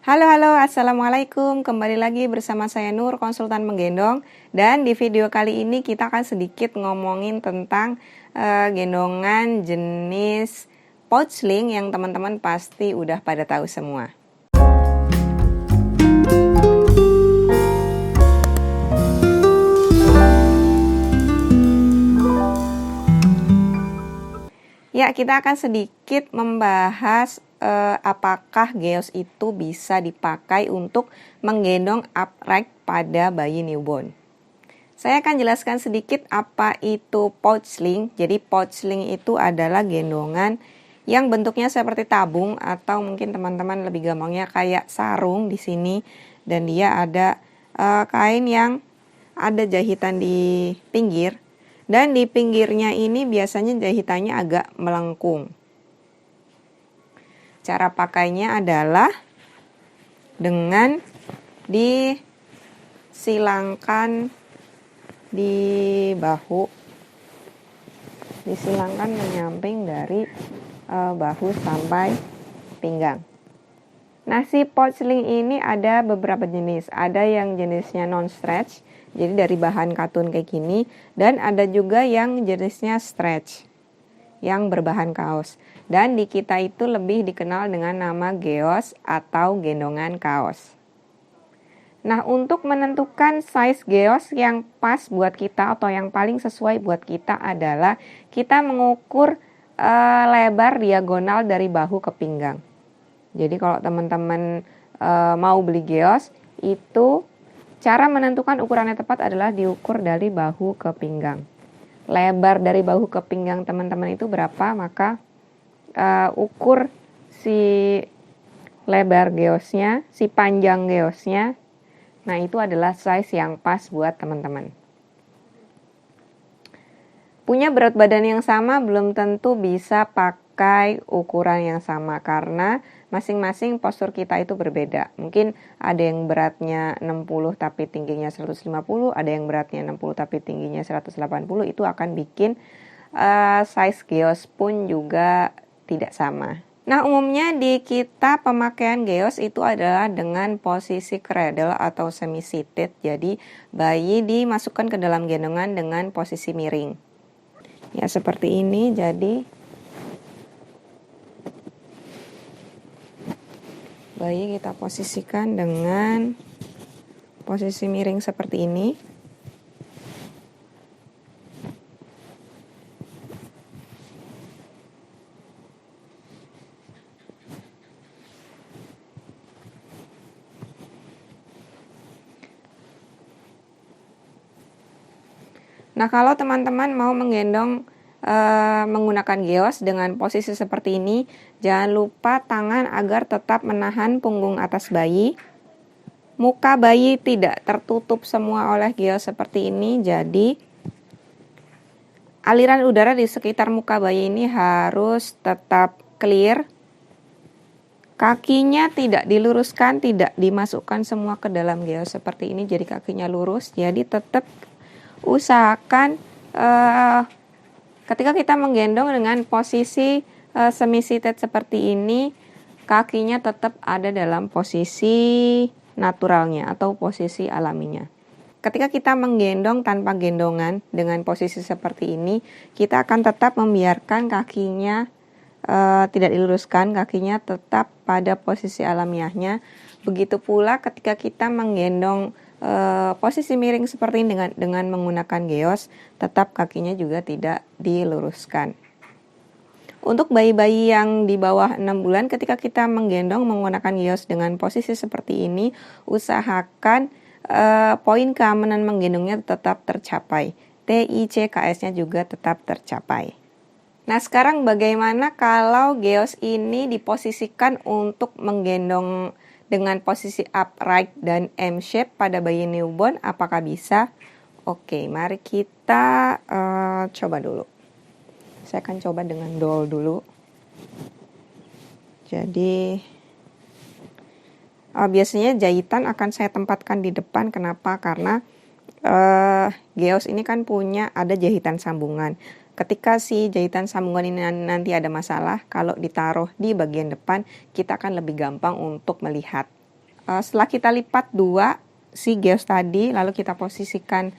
Halo, assalamualaikum. Kembali lagi bersama saya Nur, konsultan menggendong. Dan di video kali ini kita akan sedikit ngomongin tentang gendongan jenis pouch sling yang teman-teman pasti udah pada tahu semua. Ya, kita akan sedikit membahas apakah geos itu bisa dipakai untuk menggendong upright pada bayi newborn. Saya akan jelaskan sedikit apa itu pouch sling. Jadi pouch sling itu adalah gendongan yang bentuknya seperti tabung atau mungkin teman-teman lebih gampangnya kayak sarung di sini, dan dia ada kain yang ada jahitan di pinggir. Dan di pinggirnya ini biasanya jahitannya agak melengkung. Cara pakainya adalah dengan disilangkan di bahu, disilangkan menyamping dari bahu sampai pinggang. Nah, si pouch sling ini ada beberapa jenis. Ada yang jenisnya non-stretch, jadi dari bahan katun kayak gini. Dan ada juga yang jenisnya stretch, yang berbahan kaos. Dan di kita itu lebih dikenal dengan nama geos atau gendongan kaos. Nah, untuk menentukan size geos yang pas buat kita atau yang paling sesuai buat kita adalah kita mengukur lebar diagonal dari bahu ke pinggang. Jadi kalau teman-teman mau beli geos, itu cara menentukan ukurannya tepat adalah diukur dari bahu ke pinggang. Lebar dari bahu ke pinggang teman-teman itu berapa, maka ukur si lebar geosnya, si panjang geosnya. Nah, itu adalah size yang pas buat teman-teman. Punya berat badan yang sama belum tentu bisa pakai ukuran yang sama karena masing-masing postur kita itu berbeda. Mungkin ada yang beratnya 60 tapi tingginya 150, ada yang beratnya 60 tapi tingginya 180, itu akan bikin size geos pun juga tidak sama. Nah, umumnya di kita pemakaian geos itu adalah dengan posisi cradle atau semi seated. Jadi bayi dimasukkan ke dalam gendongan dengan posisi miring. Ya, seperti ini. Jadi bayi kita posisikan dengan posisi miring seperti ini. Nah, kalau teman-teman mau menggendong menggunakan geos dengan posisi seperti ini, jangan lupa tangan agar tetap menahan punggung atas bayi. Muka bayi tidak tertutup semua oleh geos seperti ini, jadi aliran udara di sekitar muka bayi ini harus tetap clear. Kakinya tidak diluruskan, tidak dimasukkan semua ke dalam geos seperti ini, jadi kakinya lurus. Jadi tetap usahakan ketika kita menggendong dengan posisi semi seated seperti ini, kakinya tetap ada dalam posisi naturalnya atau posisi alaminya. Ketika kita menggendong tanpa gendongan dengan posisi seperti ini, kita akan tetap membiarkan kakinya tidak diluruskan, kakinya tetap pada posisi alamiahnya. Begitu pula ketika kita menggendong posisi miring seperti ini dengan menggunakan geos, tetap kakinya juga tidak diluruskan. Untuk bayi-bayi yang di bawah 6 bulan, ketika kita menggendong menggunakan geos dengan posisi seperti ini, usahakan poin keamanan menggendongnya tetap tercapai. TICKS-nya juga tetap tercapai. Nah, sekarang bagaimana kalau geos ini diposisikan untuk menggendong dengan posisi upright dan M-shape pada bayi newborn, apakah bisa? Oke, mari kita coba dulu. Saya akan coba dengan doll dulu. Jadi biasanya jahitan akan saya tempatkan di depan. Kenapa? Karena geos ini kan punya ada jahitan sambungan. Ketika si jahitan sambungan ini nanti ada masalah, kalau ditaruh di bagian depan, kita akan lebih gampang untuk melihat. setelah kita lipat 2 si geos tadi, lalu kita posisikan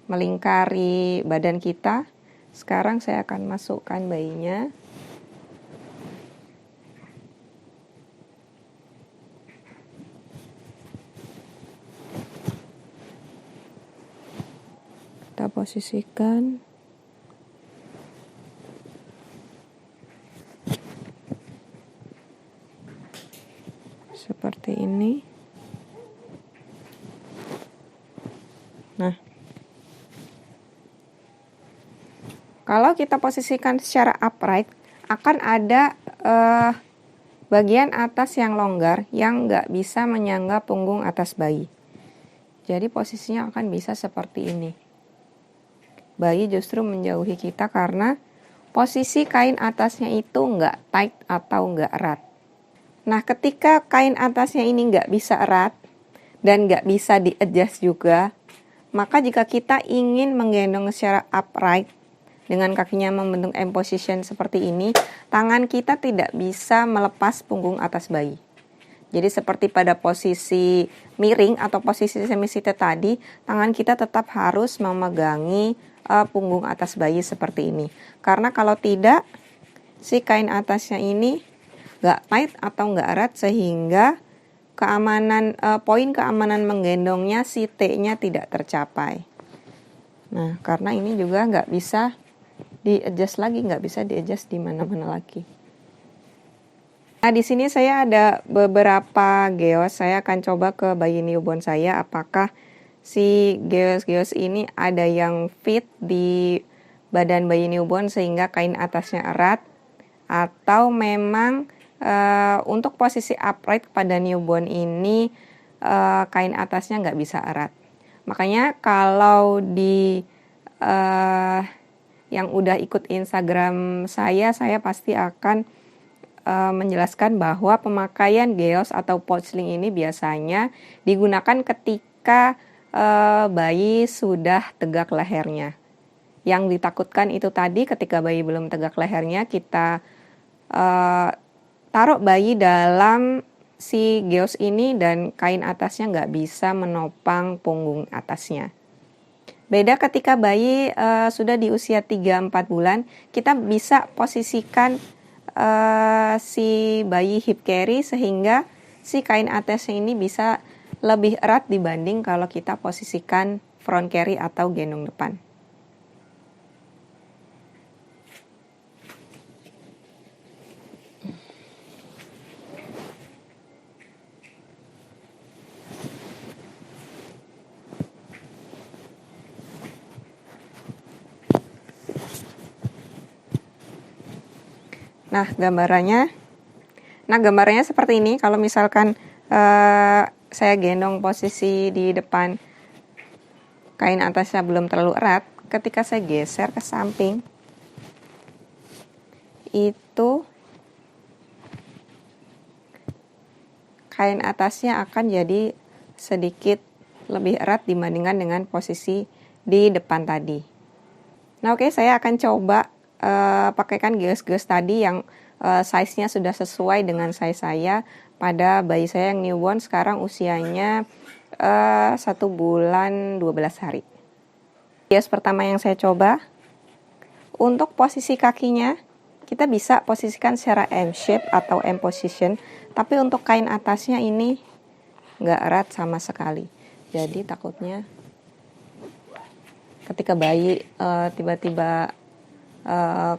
melingkari badan kita. Sekarang saya akan masukkan bayinya. Kita posisikan. Seperti ini. Nah, kalau kita posisikan secara upright, akan ada bagian atas yang longgar yang nggak bisa menyangga punggung atas bayi. Jadi posisinya akan bisa seperti ini. Bayi justru menjauhi kita karena posisi kain atasnya itu nggak tight atau nggak erat. Nah, ketika kain atasnya ini nggak bisa erat dan nggak bisa di-adjust juga, maka jika kita ingin menggendong secara upright dengan kakinya membentuk M position seperti ini, tangan kita tidak bisa melepas punggung atas bayi. Jadi seperti pada posisi miring atau posisi semi-seated tadi, tangan kita tetap harus memegangi punggung atas bayi seperti ini. Karena kalau tidak, si kain atasnya ini nggak tight atau nggak erat sehingga poin keamanan menggendongnya si T-nya tidak tercapai. Nah, karena ini juga nggak bisa di-adjust lagi, nggak bisa di-adjust di mana-mana lagi. Nah, di sini saya ada beberapa geos. Saya akan coba ke bayi newborn saya apakah si geos-geos ini ada yang fit di badan bayi newborn sehingga kain atasnya erat, atau memang untuk posisi upright pada newborn ini kain atasnya nggak bisa erat. Makanya kalau di yang udah ikut Instagram saya pasti akan menjelaskan bahwa pemakaian geos atau pouchling ini biasanya digunakan ketika bayi sudah tegak lehernya. Yang ditakutkan itu tadi ketika bayi belum tegak lehernya, kita taruh bayi dalam si geos ini dan kain atasnya nggak bisa menopang punggung atasnya. Beda ketika bayi sudah di usia 3-4 bulan, kita bisa posisikan si bayi hip carry sehingga si kain atasnya ini bisa lebih erat dibanding kalau kita posisikan front carry atau gendong depan. Nah, gambarannya seperti ini. Kalau misalkan saya gendong posisi di depan, kain atasnya belum terlalu erat, ketika saya geser ke samping, itu kain atasnya akan jadi sedikit lebih erat dibandingkan dengan posisi di depan tadi. Nah, oke, saya akan coba pakaikan geos-geos tadi yang size-nya sudah sesuai dengan size saya pada bayi saya yang newborn, sekarang usianya 1 bulan 12 hari. Geos pertama yang saya coba, untuk posisi kakinya kita bisa posisikan secara M shape atau M position, tapi untuk kain atasnya ini nggak erat sama sekali. Jadi takutnya ketika bayi tiba-tiba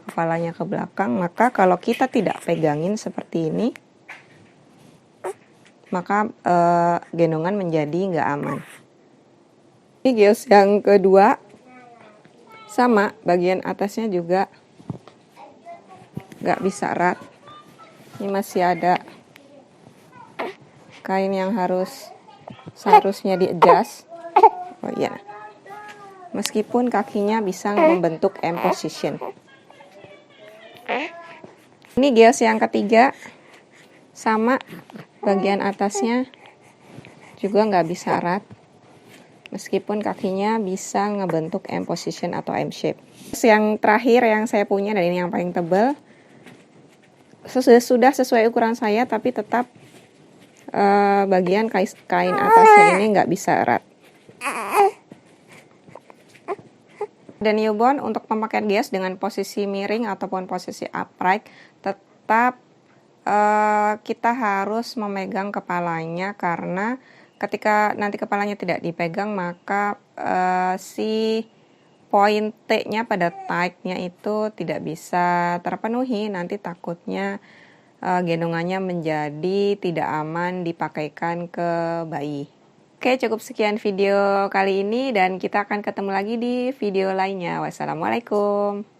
kepalanya ke belakang, maka kalau kita tidak pegangin seperti ini, maka gendongan menjadi nggak aman. Ini geos yang kedua, sama, bagian atasnya juga nggak bisa erat. Ini masih ada kain yang seharusnya di-adjust. Oh iya. Meskipun kakinya bisa membentuk M position. Ini geos yang ketiga, sama, bagian atasnya juga nggak bisa erat, meskipun kakinya bisa ngebentuk M position atau M shape. Terus yang terakhir yang saya punya, dan ini yang paling tebal, sudah sesuai ukuran saya, tapi tetap bagian kain atasnya ini nggak bisa erat. Dan newborn untuk pemakaian gias dengan posisi miring ataupun posisi upright, tetap kita harus memegang kepalanya, karena ketika nanti kepalanya tidak dipegang, maka si poin T-nya pada tight-nya itu tidak bisa terpenuhi. Nanti takutnya gendongannya menjadi tidak aman dipakaikan ke bayi. Oke, cukup sekian video kali ini dan kita akan ketemu lagi di video lainnya. Wassalamualaikum.